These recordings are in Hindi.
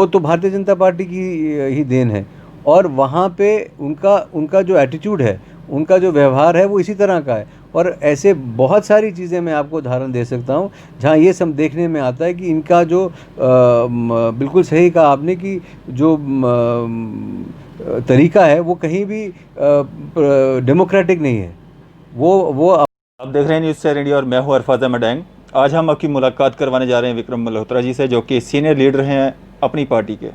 वो तो भारतीय जनता पार्टी की ही देन है। और वहाँ पे उनका उनका जो एटीट्यूड है, उनका जो व्यवहार है, वो इसी तरह का है। और ऐसे बहुत सारी चीज़ें मैं आपको उदाहरण दे सकता हूँ जहाँ ये सब देखने में आता है कि इनका जो बिल्कुल सही कहा आपने कि जो तरीका है वो कहीं भी डेमोक्रेटिक नहीं है। वो आप देख रहे हैं न्यूज़ शेयर इंडिया और मैं हूं अरफाज अहमद डैंग। आज हम आपकी मुलाकात करवाने जा रहे हैं विक्रम मल्होत्रा जी से, जो कि सीनियर लीडर हैं अपनी पार्टी के।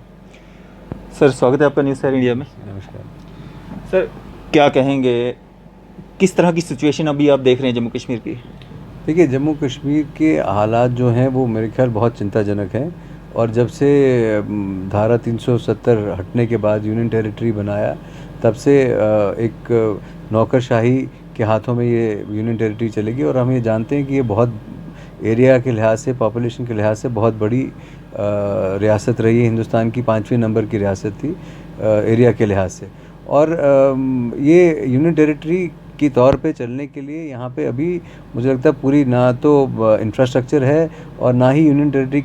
सर, स्वागत है आपका न्यूज़ शेयर इंडिया में। नमस्कार। सर, क्या कहेंगे, किस तरह की सिचुएशन अभी आप देख रहे हैं जम्मू कश्मीर की? देखिए, जम्मू कश्मीर के हालात जो हैं वो मेरे ख्याल बहुत चिंताजनक हैं। और जब से धारा 370 हटने के बाद यूनियन टेरिटरी बनाया, तब से एक नौकरशाही के हाथों में ये यूनियन टेरिटरी चलेगी। और हम ये जानते हैं कि ये बहुत एरिया के लिहाज से, पॉपुलेशन के लिहाज से बहुत बड़ी रियासत रही है। हिंदुस्तान की 5वें नंबर की रियासत थी एरिया के लिहाज से। और ये यूनियन टेरिटरी के तौर पे चलने के लिए यहाँ पे अभी मुझे लगता है पूरी ना तो इंफ्रास्ट्रक्चर है और ना ही यूनियन टेरिटरी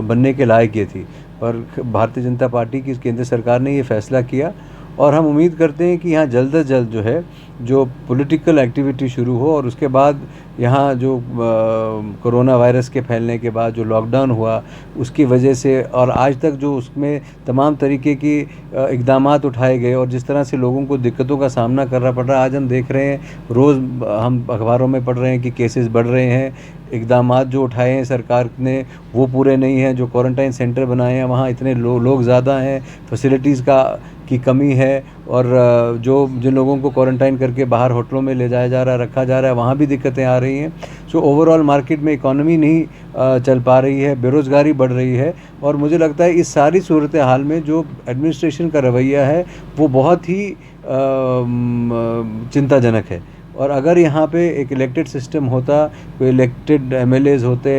बनने के लायक ये थी। पर भारतीय जनता पार्टी की केंद्र सरकार ने ये फैसला किया। और हम उम्मीद करते हैं कि यहाँ जल्द अज जल्द जो है जो पॉलिटिकल एक्टिविटी शुरू हो। और उसके बाद यहाँ जो कोरोना वायरस के फैलने के बाद जो लॉकडाउन हुआ उसकी वजह से, और आज तक जो उसमें तमाम तरीके की इक़दामात उठाए गए और जिस तरह से लोगों को दिक्कतों का सामना करना पड़ रहा है, आज हम देख रहे हैं, रोज़ हम अखबारों में पढ़ रहे हैं कि केसेस बढ़ रहे हैं। इक़दामात जो उठाए हैं सरकार ने वो पूरे नहीं हैं। जो क्वारंटाइन सेंटर बनाए हैं वहाँ इतने लोग ज़्यादा हैं, फैसिलिटीज़ की कमी है। और जो जिन लोगों को क्वारंटाइन करके बाहर होटलों में ले जाया जा रहा है, रखा जा रहा है, वहाँ भी दिक्कतें आ रही हैं। सो ओवरऑल मार्केट में इकॉनमी नहीं चल पा रही है, बेरोज़गारी बढ़ रही है। और मुझे लगता है इस सारी सूरत हाल में जो एडमिनिस्ट्रेशन का रवैया है वो बहुत ही चिंताजनक है। और अगर यहाँ पे एक इलेक्टेड सिस्टम होता, कोई इलेक्टेड एमएलएज होते,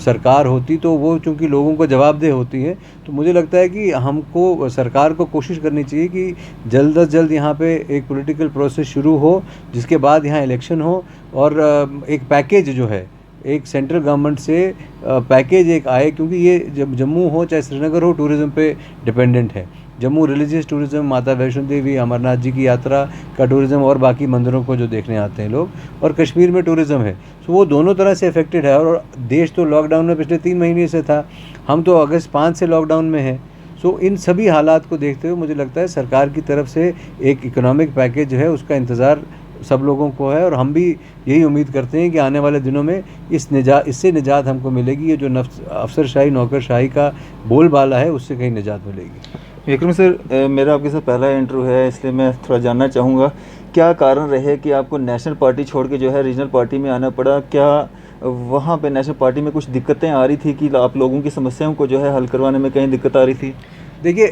सरकार होती, तो वो चूँकि लोगों को जवाबदेह होती है, तो मुझे लगता है कि हमको, सरकार को कोशिश करनी चाहिए कि जल्द अज जल्द यहाँ पे एक पॉलिटिकल प्रोसेस शुरू हो, जिसके बाद यहाँ इलेक्शन हो। और एक पैकेज जो है, एक सेंट्रल गवर्नमेंट से पैकेज एक आए, क्योंकि ये जब जम्मू हो चाहे श्रीनगर हो, टूरिज़्म पे डिपेंडेंट है। जम्मू रिलीजियस टूरिज़्म, माता वैष्णो देवी, अमरनाथ जी की यात्रा का टूरिज़्म और बाकी मंदिरों को जो देखने आते हैं लोग, और कश्मीर में टूरिज़्म है। तो वो दोनों तरह से अफेक्टेड है। और देश तो लॉकडाउन में पिछले 3 महीने से था, हम तो अगस्त 5 से लॉकडाउन में हैं। सो इन सभी हालात को देखते हुए मुझे लगता है सरकार की तरफ से एक इकोनॉमिक पैकेज जो है उसका इंतज़ार सब लोगों को है। और हम भी यही उम्मीद करते हैं कि आने वाले दिनों में इससे निजात हमको मिलेगी। ये जो अफसरशाही, नौकरशाही का बोलबाला है, उससे कहीं निजात मिलेगी। विक्रम सर, मेरा आपके साथ पहला इंटरव्यू है, इसलिए मैं थोड़ा जानना चाहूँगा, क्या कारण रहे कि आपको नेशनल पार्टी छोड़ के जो है रीजनल पार्टी में आना पड़ा? क्या वहाँ पे नेशनल पार्टी में कुछ दिक्कतें आ रही थी कि आप लोगों की समस्याओं को जो है हल करवाने में कहीं दिक्कत आ रही थी? देखिए,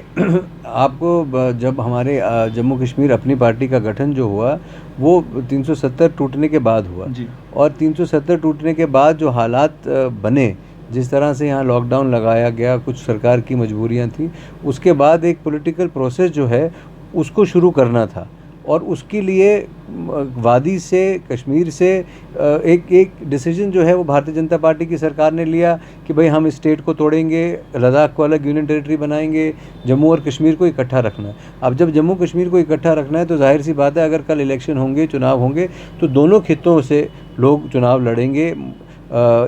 आपको जब हमारे जम्मू कश्मीर अपनी पार्टी का गठन जो हुआ वो 370 टूटने के बाद हुआ जी। और 370 टूटने के बाद जो हालात बने, जिस तरह से यहाँ लॉकडाउन लगाया गया, कुछ सरकार की मजबूरियाँ थी, उसके बाद एक पॉलिटिकल प्रोसेस जो है उसको शुरू करना था। और उसके लिए वादी से, कश्मीर से एक डिसीजन जो है वो भारतीय जनता पार्टी की सरकार ने लिया कि भाई हम स्टेट को तोड़ेंगे, लद्दाख को अलग यूनियन टेरिटरी बनाएंगे, जम्मू और कश्मीर को इकट्ठा रखना है। अब जब जम्मू कश्मीर को इकट्ठा रखना है तो जाहिर सी बात है, अगर कल इलेक्शन होंगे, चुनाव होंगे, तो दोनों खित्तों से लोग चुनाव लड़ेंगे,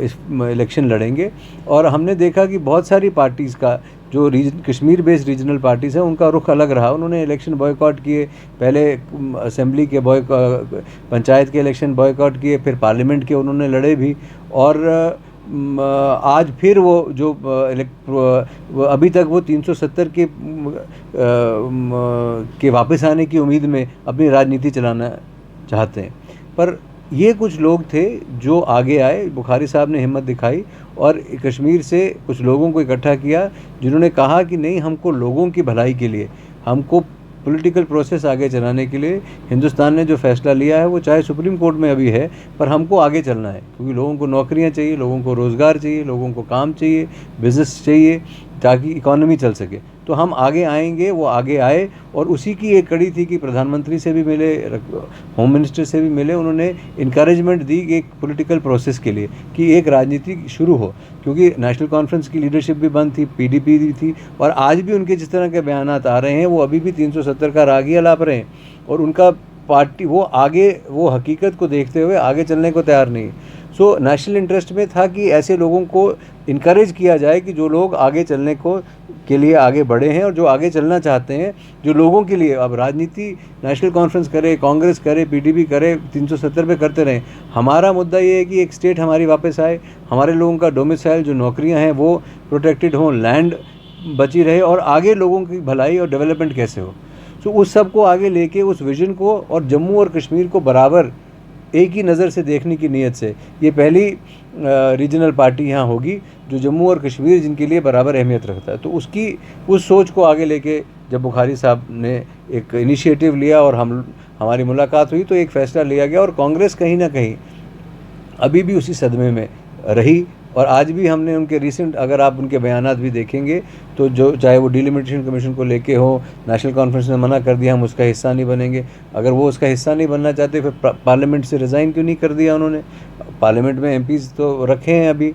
इस इलेक्शन लड़ेंगे। और हमने देखा कि बहुत सारी पार्टीज़ का जो कश्मीर बेस्ड रीजनल पार्टीज़ हैं उनका रुख अलग रहा। उन्होंने इलेक्शन बॉयकॉट किए, पहले असेंबली के पंचायत के इलेक्शन बॉयकॉट किए, फिर पार्लियामेंट के उन्होंने लड़े भी। और आज फिर वो जो अभी तक वो 370 के वापस आने की उम्मीद में अपनी राजनीति चलाना चाहते हैं। पर ये कुछ लोग थे जो आगे आए, बुखारी साहब ने हिम्मत दिखाई और कश्मीर से कुछ लोगों को इकट्ठा किया, जिन्होंने कहा कि नहीं, हमको लोगों की भलाई के लिए, हमको पॉलिटिकल प्रोसेस आगे चलाने के लिए हिंदुस्तान ने जो फैसला लिया है, वो चाहे सुप्रीम कोर्ट में अभी है, पर हमको आगे चलना है, क्योंकि लोगों को नौकरियां चाहिए, लोगों को रोज़गार चाहिए, लोगों को काम चाहिए, बिज़नेस चाहिए। ताकि इकॉनमी चल सके। तो हम आगे आएंगे, वो आगे आए, और उसी की एक कड़ी थी कि प्रधानमंत्री से भी मिले, होम मिनिस्टर से भी मिले, उन्होंने इनकरेजमेंट दी एक पॉलिटिकल प्रोसेस के लिए कि एक राजनीति शुरू हो, क्योंकि नेशनल कॉन्फ्रेंस की लीडरशिप भी बंद थी, पीडीपी भी थी, और आज भी उनके जिस तरह के बयानात आ रहे हैं वो अभी भी 370 का राग ही अलाप रहे हैं, और उनका पार्टी वो आगे वो हकीकत को देखते हुए आगे चलने को तैयार नहीं। सो नेशनल इंटरेस्ट में था कि ऐसे लोगों को इनकरेज किया जाए कि जो लोग आगे चलने को के लिए आगे बढ़े हैं और जो आगे चलना चाहते हैं, जो लोगों के लिए। अब राजनीति नेशनल कॉन्फ्रेंस करे, कांग्रेस करे, पीडीपी करे, 370 पे करते रहें। हमारा मुद्दा ये है कि एक स्टेट हमारी वापस आए, हमारे लोगों का डोमिसाइल जो नौकरियां हैं वो प्रोटेक्टेड हों, लैंड बची रहे, और आगे लोगों की भलाई और डेवलपमेंट कैसे हो। सो उस सब को आगे लेके उस विजन को, और जम्मू और कश्मीर को बराबर एक ही नज़र से देखने की नीयत से ये पहली रीजनल पार्टी यहाँ होगी जो जम्मू और कश्मीर जिनके लिए बराबर अहमियत रखता है। तो उसकी उस सोच को आगे लेके जब बुखारी साहब ने एक इनिशिएटिव लिया और हमारी मुलाकात हुई, तो एक फ़ैसला लिया गया, और कांग्रेस कहीं ना कहीं अभी भी उसी सदमे में रही। और आज भी हमने उनके रिसेंट, अगर आप उनके बयानात भी देखेंगे तो जो चाहे वो डिलिमिटेशन कमीशन को लेके हो, नेशनल कॉन्फ्रेंस ने मना कर दिया हम उसका हिस्सा नहीं बनेंगे। अगर वो उसका हिस्सा नहीं बनना चाहते फिर पार्लियामेंट से रिज़ाइन क्यों नहीं कर दिया उन्होंने। पार्लियामेंट में एमपीज़ तो रखे हैं, अभी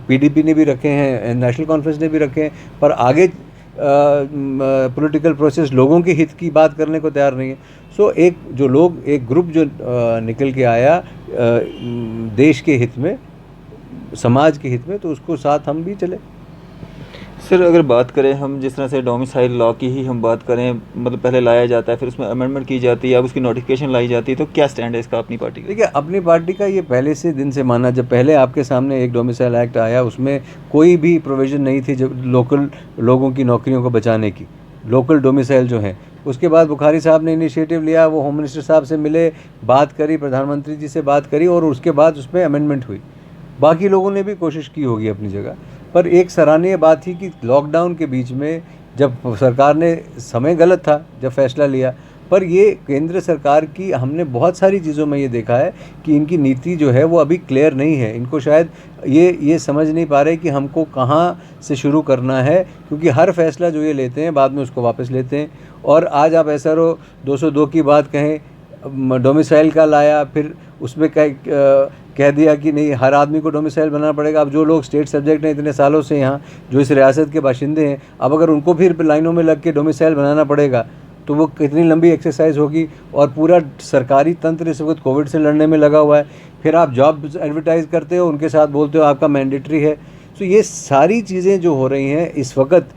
पीडीपी ने भी रखे हैं, नेशनल कॉन्फ्रेंस ने भी रखे हैं, पर आगे पॉलिटिकल प्रोसेस लोगों के हित की बात करने को तैयार नहीं है। सो एक जो लोग, एक ग्रुप जो निकल के आया देश के हित में, समाज के हित में, तो उसको साथ हम भी चले। सर अगर बात करें हम जिस तरह से डोमिसाइल लॉ की ही हम बात करें, मतलब पहले लाया जाता है, फिर उसमें अमेंडमेंट की जाती है, अब उसकी नोटिफिकेशन लाई जाती है, तो क्या स्टैंड है इसका अपनी पार्टी का? देखिए, अपनी पार्टी का ये पहले से दिन से माना, जब पहले आपके सामने एक डोमिसाइल एक्ट आया उसमें कोई भी प्रोविज़न नहीं थी जब लोकल लोगों की नौकरियों को बचाने की, लोकल डोमिसाइल जो है। उसके बाद बुखारी साहब ने इनिशिएटिव लिया, वो होम मिनिस्टर साहब से मिले, बात करी, प्रधानमंत्री जी से बात करी, और उसके बाद उसमें अमेंडमेंट हुई। बाकी लोगों ने भी कोशिश की होगी अपनी जगह, पर एक सराहनीय बात थी कि लॉकडाउन के बीच में जब सरकार ने, समय गलत था जब फैसला लिया, पर ये केंद्र सरकार की हमने बहुत सारी चीज़ों में ये देखा है कि इनकी नीति जो है वो अभी क्लियर नहीं है। इनको शायद ये समझ नहीं पा रहे कि हमको कहाँ से शुरू करना है, क्योंकि हर फैसला जो ये लेते हैं बाद में उसको वापस लेते हैं। और आज आप SRO 202 की बात कहें, डोमिसाइल का लाया, फिर उसमें कह दिया कि नहीं हर आदमी को डोमिसाइल बनाना पड़ेगा। अब जो लोग स्टेट सब्जेक्ट हैं इतने सालों से यहाँ, जो इस रियासत के बाशिंदे हैं, अब अगर उनको फिर लाइनों में लग के डोमिसाइल बनाना पड़ेगा तो वो कितनी लंबी एक्सरसाइज होगी। और पूरा सरकारी तंत्र इस वक्त कोविड से लड़ने में लगा हुआ है। फिर आप जॉब एडवर्टाइज़ करते हो, उनके साथ बोलते हो आपका मैंडेटरी है। तो ये सारी चीज़ें जो हो रही हैं इस वक्त,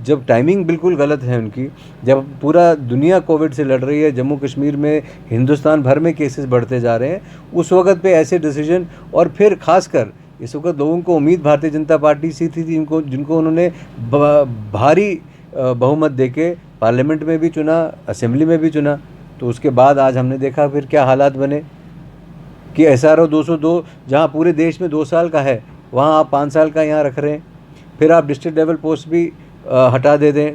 जब टाइमिंग बिल्कुल गलत है उनकी, जब पूरा दुनिया कोविड से लड़ रही है, जम्मू कश्मीर में, हिंदुस्तान भर में केसेस बढ़ते जा रहे हैं, उस वक्त पे ऐसे डिसीजन। और फिर खासकर इस वक्त लोगों को उम्मीद भारतीय जनता पार्टी से थी जिनको उन्होंने भारी बहुमत देके पार्लियामेंट में भी चुना, असेंबली में भी चुना। तो उसके बाद आज हमने देखा फिर क्या हालात बने कि SRO 202 जहाँ पूरे देश में 2 साल का है, वहाँ आप 5 साल का यहाँ रख रहे हैं। फिर आप डिस्ट्रिक्ट लेवल पोस्ट भी हटा दे दें,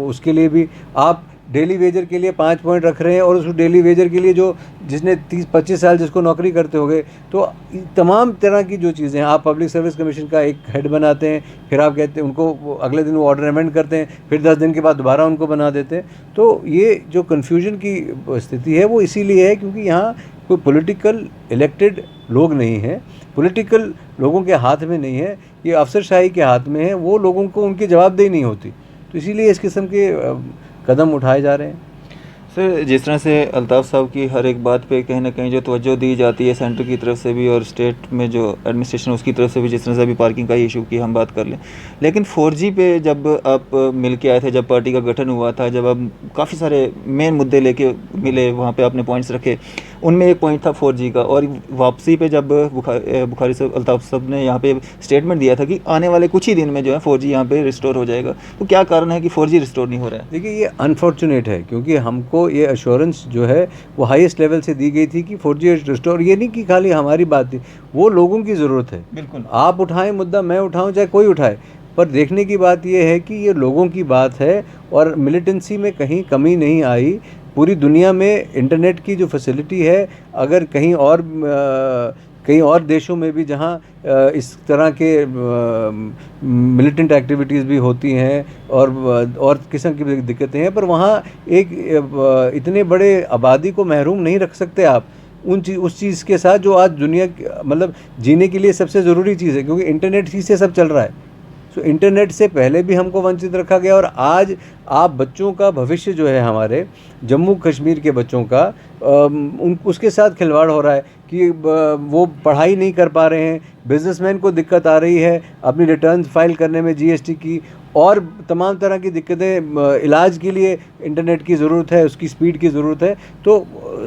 उसके लिए भी आप डेली वेजर के लिए 5 पॉइंट रख रहे हैं, और उस डेली वेजर के लिए जिसने 30-25 साल जिसको नौकरी करते हो गए, तो तमाम तरह की जो चीज़ें हैं, आप पब्लिक सर्विस कमीशन का एक हेड बनाते हैं, फिर आप कहते हैं उनको अगले दिन वो ऑर्डर अमेंड करते हैं, फिर 10 दिन के बाद दोबारा उनको बना देते हैं। तो ये जो कन्फ्यूजन की स्थिति है वो इसीलिए है क्योंकि यहाँ कोई पॉलिटिकल इलेक्टेड लोग नहीं हैं, पॉलिटिकल लोगों के हाथ में नहीं है, ये अफसरशाही के हाथ में है। वो लोगों को उनकी जवाबदेही नहीं होती, तो इसीलिए इस किस्म के कदम उठाए जा रहे हैं। सर जिस तरह से अल्ताफ़ साहब की हर एक बात पे कहीं ना कहीं जो तवज्जो दी जाती है सेंटर की तरफ से भी और स्टेट में जो एडमिनिस्ट्रेशन उसकी तरफ से भी, जिस तरह से अभी पार्किंग का इशू की हम बात कर लें, लेकिन 4G पे जब आप मिल के आए थे, जब पार्टी का गठन हुआ था, जब आप काफ़ी सारे मेन मुद्दे लेके मिले, वहाँ पे आपने पॉइंट्स रखे, उनमें एक पॉइंट था 4G का। और वापसी पे जब बुखारी साहब, अल्ताफ़ साहब ने यहाँ पे स्टेटमेंट दिया था कि आने वाले कुछ ही दिन में जो है 4G यहाँ पे रिस्टोर हो जाएगा, तो क्या कारण है कि 4G रिस्टोर नहीं हो रहा है? देखिए, ये अनफॉर्चुनेट है क्योंकि हमको ये अश्योरेंस जो है वो हाईएस्ट लेवल से दी गई थी कि 4G रिस्टोर। ये नहीं कि खाली हमारी बात थी, वो लोगों की ज़रूरत है। बिल्कुल, आप उठाएं मुद्दा, मैं उठाऊं, चाहे कोई उठाए, पर देखने की बात ये है कि ये लोगों की बात है और मिलिटेंसी में कहीं कमी नहीं आई। पूरी दुनिया में इंटरनेट की जो फैसिलिटी है, अगर कहीं और कई और देशों में भी जहाँ इस तरह के मिलिटेंट एक्टिविटीज़ भी होती हैं और किस्म की भी दिक्कतें हैं, पर वहाँ एक इतने बड़े आबादी को महरूम नहीं रख सकते आप उस चीज़ के साथ जो आज दुनिया मतलब जीने के लिए सबसे ज़रूरी चीज़ है, क्योंकि इंटरनेट ही से सब चल रहा है। तो इंटरनेट से पहले भी हमको वंचित रखा गया, और आज आप बच्चों का भविष्य जो है हमारे जम्मू कश्मीर के बच्चों का उसके साथ खिलवाड़ हो रहा है कि वो पढ़ाई नहीं कर पा रहे हैं, बिजनेसमैन को दिक्कत आ रही है अपनी रिटर्न फाइल करने में जीएसटी की, और तमाम तरह की दिक्कतें, इलाज के लिए इंटरनेट की ज़रूरत है, उसकी स्पीड की ज़रूरत है। तो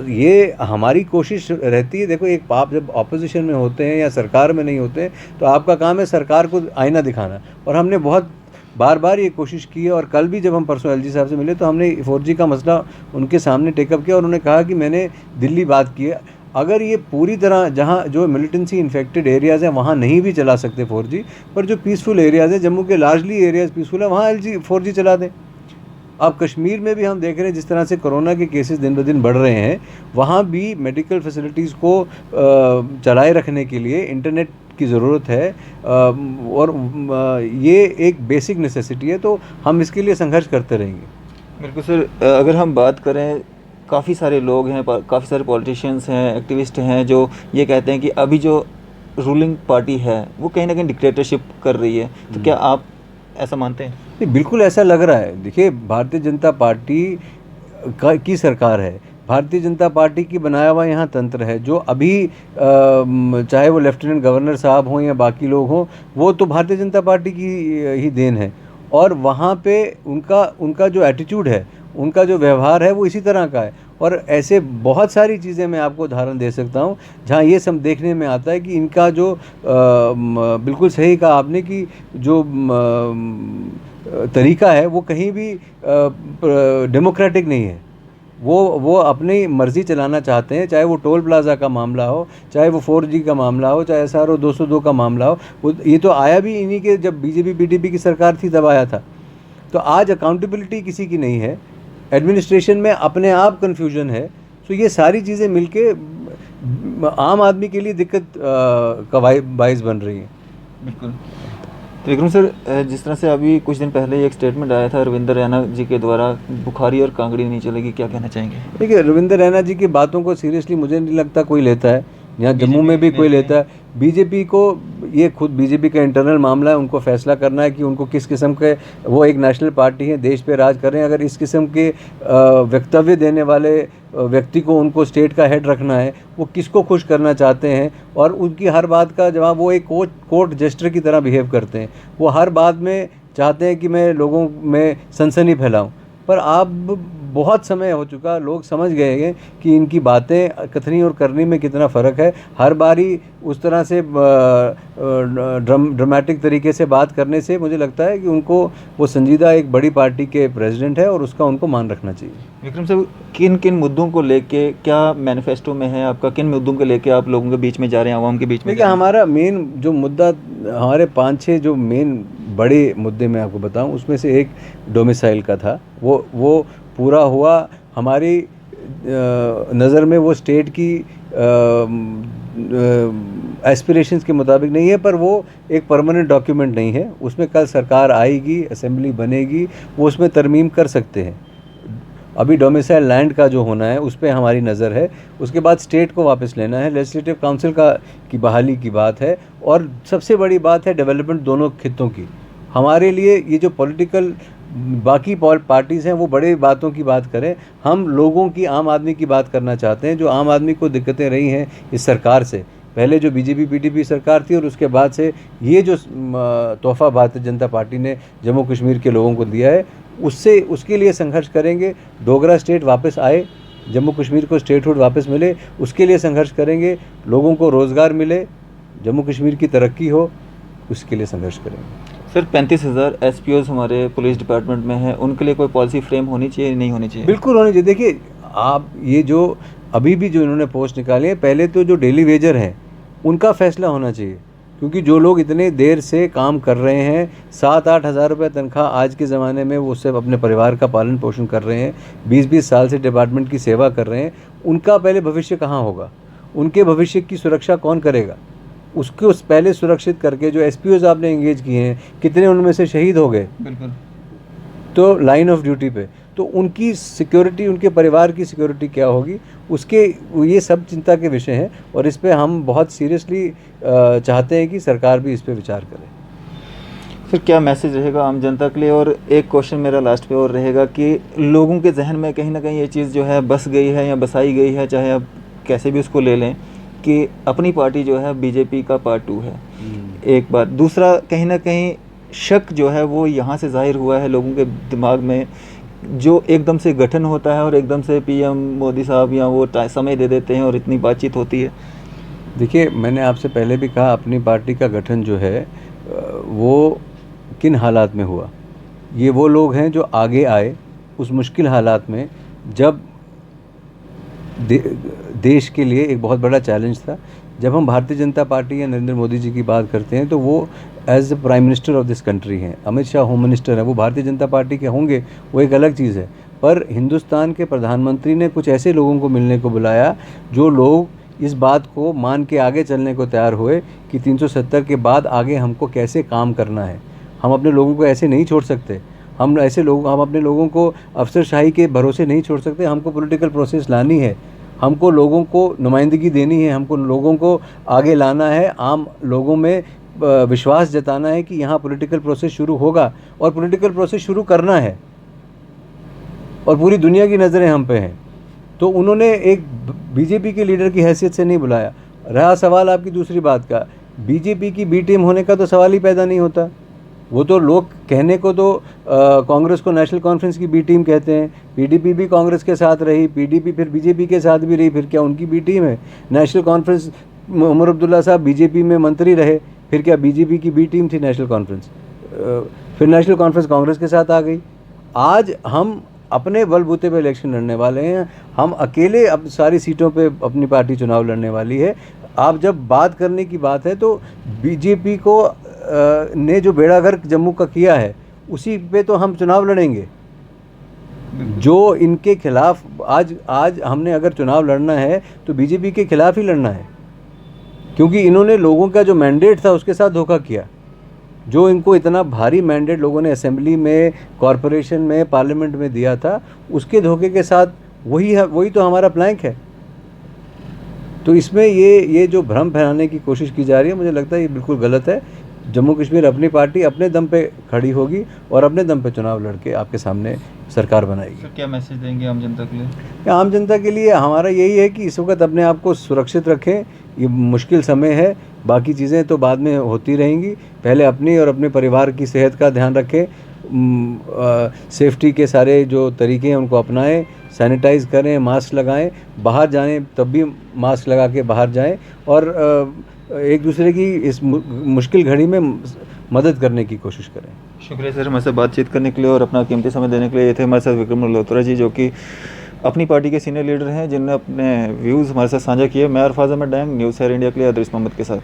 ये हमारी कोशिश रहती है। देखो, एक आप जब ऑपोजिशन में होते हैं या सरकार में नहीं होते हैं तो आपका काम है सरकार को आईना दिखाना, और हमने बहुत बार बार ये कोशिश की है। और कल भी जब हम परसों एलजी साहब से मिले तो हमने 4G का मसला उनके सामने टेकअप किया, और उन्होंने कहा कि मैंने दिल्ली बात की है, अगर ये पूरी तरह जहाँ जो मिलिटेंसी इन्फेक्टेड एरियाज़ हैं वहाँ नहीं भी चला सकते 4G, पर जो पीसफुल एरियाज़ हैं, जम्मू के लार्जली एरियाज़ पीसफुल है, वहाँ 4G चला दें। अब कश्मीर में भी हम देख रहे हैं जिस तरह से कोरोना के केसेस दिन ब दिन बढ़ रहे हैं, वहाँ भी मेडिकल फैसिलिटीज़ को चलाए रखने के लिए इंटरनेट की ज़रूरत है, और ये एक बेसिक नेसेसिटी है, तो हम इसके लिए संघर्ष करते रहेंगे। बिल्कुल सर, अगर हम बात करें, काफ़ी सारे लोग हैं, काफ़ी सारे पॉलिटिशियंस हैं, एक्टिविस्ट हैं जो ये कहते हैं कि अभी जो रूलिंग पार्टी है वो कहीं ना कहीं डिक्टेटरशिप कर रही है, तो क्या आप ऐसा मानते हैं? नहीं, बिल्कुल ऐसा लग रहा है। देखिए, भारतीय जनता पार्टी की सरकार है, भारतीय जनता पार्टी की बनाया हुआ यहाँ तंत्र है, जो अभी चाहे वो लेफ्टिनेंट गवर्नर साहब हों या बाकी लोग हों, वो तो भारतीय जनता पार्टी की ही देन है, और वहाँ पे उनका जो एटीट्यूड है, उनका जो व्यवहार है वो इसी तरह का है। और ऐसे बहुत सारी चीज़ें मैं आपको उदाहरण दे सकता हूँ जहाँ ये सब देखने में आता है कि इनका जो बिल्कुल सही कहा आपने कि जो तरीका है वो कहीं भी डेमोक्रेटिक नहीं है। वो अपनी मर्ज़ी चलाना चाहते हैं, चाहे वो टोल प्लाज़ा का मामला हो, चाहे वो 4G का मामला हो, चाहे SRO 202 का मामला हो। वो ये तो आया भी इन्हीं के, जब बीजेपी PDP की सरकार थी तब आया था। तो आज अकाउंटेबिलिटी किसी की नहीं है, एडमिनिस्ट्रेशन में अपने आप कन्फ्यूजन है। तो ये सारी चीज़ें मिलके आम आदमी के लिए दिक्कत का बाइस बन रही हैं। बिल्कुल। तो विक्रम सर, जिस तरह से अभी कुछ दिन पहले एक स्टेटमेंट आया था रविंद्र रैना जी के द्वारा, बुखारी और कांगड़ी नहीं चलेगी, क्या कहना चाहेंगे? देखिए, रविंद्र रैना जी की बातों को सीरियसली मुझे नहीं लगता कोई लेता है, यहाँ जम्मू में भी कोई लेता है। बीजेपी को, ये खुद बीजेपी का इंटरनल मामला है, उनको फैसला करना है कि उनको किस किस्म के, वो एक नेशनल पार्टी है, देश पे राज कर रहे हैं, अगर इस किस्म के वक्तव्य देने वाले व्यक्ति को उनको स्टेट का हेड रखना है, वो किसको खुश करना चाहते हैं, और उनकी हर बात का जवाब, वो एक कोर्ट जेस्टर की तरह बिहेव करते हैं। वो हर बात में चाहते हैं कि मैं लोगों में सनसनी फैलाऊं, पर आप बहुत समय हो चुका, लोग समझ गए हैं कि इनकी बातें कथनी और करनी में कितना फ़र्क है। हर बारी उस तरह से ड्रामेटिक तरीके से बात करने से मुझे लगता है कि उनको, वो संजीदा एक बड़ी पार्टी के प्रेसिडेंट है और उसका उनको मान रखना चाहिए। विक्रम साहब, किन किन मुद्दों को लेके, क्या मैनिफेस्टो में है आपका, किन मुद्दों को लेके आप लोगों के बीच में जा रहे हैं, आवाम के बीच में? देखिए, हमारा मेन जो मुद्दा, हमारे 5-6 जो मेन बड़े मुद्दे मैं आपको बताऊं, उसमें से एक डोमिसाइल का था। वो पूरा हुआ। हमारी नज़र में वो स्टेट की एस्पिरेशंस के मुताबिक नहीं है, पर वो एक परमानेंट डॉक्यूमेंट नहीं है। उसमें कल सरकार आएगी, असेंबली बनेगी, वो उसमें तरमीम कर सकते हैं। अभी डोमिसाइल लैंड का जो होना है उस पर हमारी नज़र है। उसके बाद स्टेट को वापस लेना है, लेजिस्लेटिव काउंसिल की बहाली की बात है, और सबसे बड़ी बात है डेवलपमेंट दोनों खित्तों की। हमारे लिए ये जो पॉलिटिकल बाकी पार्टीज़ हैं वो बड़े बातों की बात करें, हम लोगों की, आम आदमी की बात करना चाहते हैं। जो आम आदमी को दिक्कतें रही हैं इस सरकार से, पहले जो बीजेपी PDP सरकार थी और उसके बाद से ये जो तोहफ़ा भारतीय जनता पार्टी ने जम्मू कश्मीर के लोगों को दिया है, उसके लिए संघर्ष करेंगे। डोगरा स्टेट वापस आए, जम्मू कश्मीर को स्टेटहुड वापस मिले, उसके लिए संघर्ष करेंगे। लोगों को रोज़गार मिले, जम्मू कश्मीर की तरक्की हो, उसके लिए संघर्ष करेंगे। सर, 35,000 SPOs हमारे पुलिस डिपार्टमेंट में हैं, उनके लिए कोई पॉलिसी फ्रेम होनी चाहिए, नहीं होनी चाहिए? बिल्कुल होनी चाहिए। देखिए, आप ये जो अभी भी जो इन्होंने पोस्ट निकाली है, पहले तो जो डेली वेजर हैं उनका फैसला होना चाहिए, क्योंकि जो लोग इतने देर से काम कर रहे हैं, 7-8 हज़ार रुपये तनख्वाह आज के ज़माने में, वो उससे अपने परिवार का पालन पोषण कर रहे हैं, 20-20 साल से डिपार्टमेंट की सेवा कर रहे हैं, उनका पहले भविष्य कहाँ होगा? उनके भविष्य की सुरक्षा कौन करेगा? उसको उस पहले सुरक्षित करके जो एसपीओज आपने एंगेज किए हैं, कितने उनमें से शहीद हो गए बिल्कुल। तो लाइन ऑफ ड्यूटी पे, तो उनकी सिक्योरिटी, उनके परिवार की सिक्योरिटी क्या होगी, उसके ये सब चिंता के विषय हैं और इस पे हम बहुत सीरियसली चाहते हैं कि सरकार भी इस पे विचार करे। फिर क्या मैसेज रहेगा आम जनता के लिए? और एक क्वेश्चन मेरा लास्ट पे और रहेगा कि लोगों के जहन में कहीं ना कहीं ये चीज़ जो है बस गई है या बसाई गई है, चाहे आप कैसे भी उसको ले लें, कि अपनी पार्टी जो है बीजेपी का पार्ट 2 है। एक बात, दूसरा कहीं ना कहीं शक जो है वो यहाँ से जाहिर हुआ है लोगों के दिमाग में, जो एकदम से गठन होता है और एकदम से पीएम मोदी साहब या वो समय दे देते हैं और इतनी बातचीत होती है। देखिए, मैंने आपसे पहले भी कहा, अपनी पार्टी का गठन जो है वो किन हालात में हुआ। ये वो लोग हैं जो आगे आए उस मुश्किल हालात में, जब देश के लिए एक बहुत बड़ा चैलेंज था। जब हम भारतीय जनता पार्टी या नरेंद्र मोदी जी की बात करते हैं तो वो as the prime minister of this country हैं, अमित शाह होम मिनिस्टर हैं, वो भारतीय जनता पार्टी के होंगे, वो एक अलग चीज़ है। पर हिंदुस्तान के प्रधानमंत्री ने कुछ ऐसे लोगों को मिलने को बुलाया जो लोग इस बात को मान के आगे चलने को तैयार हुए कि 370 के बाद आगे हमको कैसे काम करना है। हम अपने लोगों को ऐसे नहीं छोड़ सकते, हम अपने लोगों को अफसरशाही के भरोसे नहीं छोड़ सकते। हमको पॉलिटिकल प्रोसेस लानी है, हमको लोगों को नुमाइंदगी देनी है, हमको लोगों को आगे लाना है, आम लोगों में विश्वास जताना है कि यहाँ पॉलिटिकल प्रोसेस शुरू होगा और पॉलिटिकल प्रोसेस शुरू करना है और पूरी दुनिया की नज़रें हम पे हैं। तो उन्होंने एक बीजेपी के लीडर की हैसियत से नहीं बुलाया। रहा सवाल आपकी दूसरी बात का, बीजेपी की बी टीम होने का तो सवाल ही पैदा नहीं होता। वो तो लोग कहने को तो कांग्रेस को नेशनल कॉन्फ्रेंस की बी टीम कहते हैं, पीडीपी भी कांग्रेस के साथ रही, पीडीपी फिर बीजेपी के साथ भी रही, फिर क्या उनकी बी टीम है? नेशनल कॉन्फ्रेंस, उमर अब्दुल्ला साहब बीजेपी में मंत्री रहे, फिर क्या बीजेपी की बी टीम थी नेशनल कॉन्फ्रेंस? फिर नेशनल कॉन्फ्रेंस कांग्रेस के साथ आ गई। आज हम अपने बलबूते पे इलेक्शन लड़ने वाले हैं, हम अकेले अब सारी सीटों पे अपनी पार्टी चुनाव लड़ने वाली है। आप जब बात करने की बात है तो बीजेपी को ने जो बेड़ागर्क जम्मू का किया है उसी पे तो हम चुनाव लड़ेंगे। जो इनके खिलाफ आज हमने अगर चुनाव लड़ना है तो बीजेपी के खिलाफ ही लड़ना है, क्योंकि इन्होंने लोगों का जो मैंडेट था उसके साथ धोखा किया। जो इनको इतना भारी मैंडेट लोगों ने असेंबली में, कॉरपोरेशन में, पार्लियामेंट में दिया था, उसके धोखे के साथ वही तो हमारा प्लैंक है। तो इसमें ये जो भ्रम फैलाने की कोशिश की जा रही है, मुझे लगता है ये बिल्कुल गलत है। जम्मू कश्मीर अपनी पार्टी अपने दम पे खड़ी होगी और अपने दम पे चुनाव लड़के आपके सामने सरकार बनाएगी। क्या मैसेज देंगे आम जनता के लिए? आम जनता के लिए हमारा यही है कि इस वक्त अपने आप को सुरक्षित रखें, ये मुश्किल समय है, बाकी चीज़ें तो बाद में होती रहेंगी। पहले अपनी और अपने परिवार की सेहत का ध्यान रखें, सेफ्टी के सारे जो तरीके हैं उनको अपनाएं, सैनिटाइज़ करें, मास्क लगाएं, बाहर जाएं तब भी मास्क लगा के बाहर जाएं और एक दूसरे की इस मुश्किल घड़ी में मदद करने की कोशिश करें। शुक्रिया सर हमारे साथ बातचीत करने के लिए और अपना कीमती समय देने के लिए। ये थे हमारे साथ विक्रम मल्होत्रा जी, जो कि अपनी पार्टी के सीनियर लीडर हैं, जिन्होंने अपने व्यूज़ हमारे साथ साझा किए। मैं Arfaz Ahmed Dang, news share India के लिए अदरिस मोहम्मद के साथ।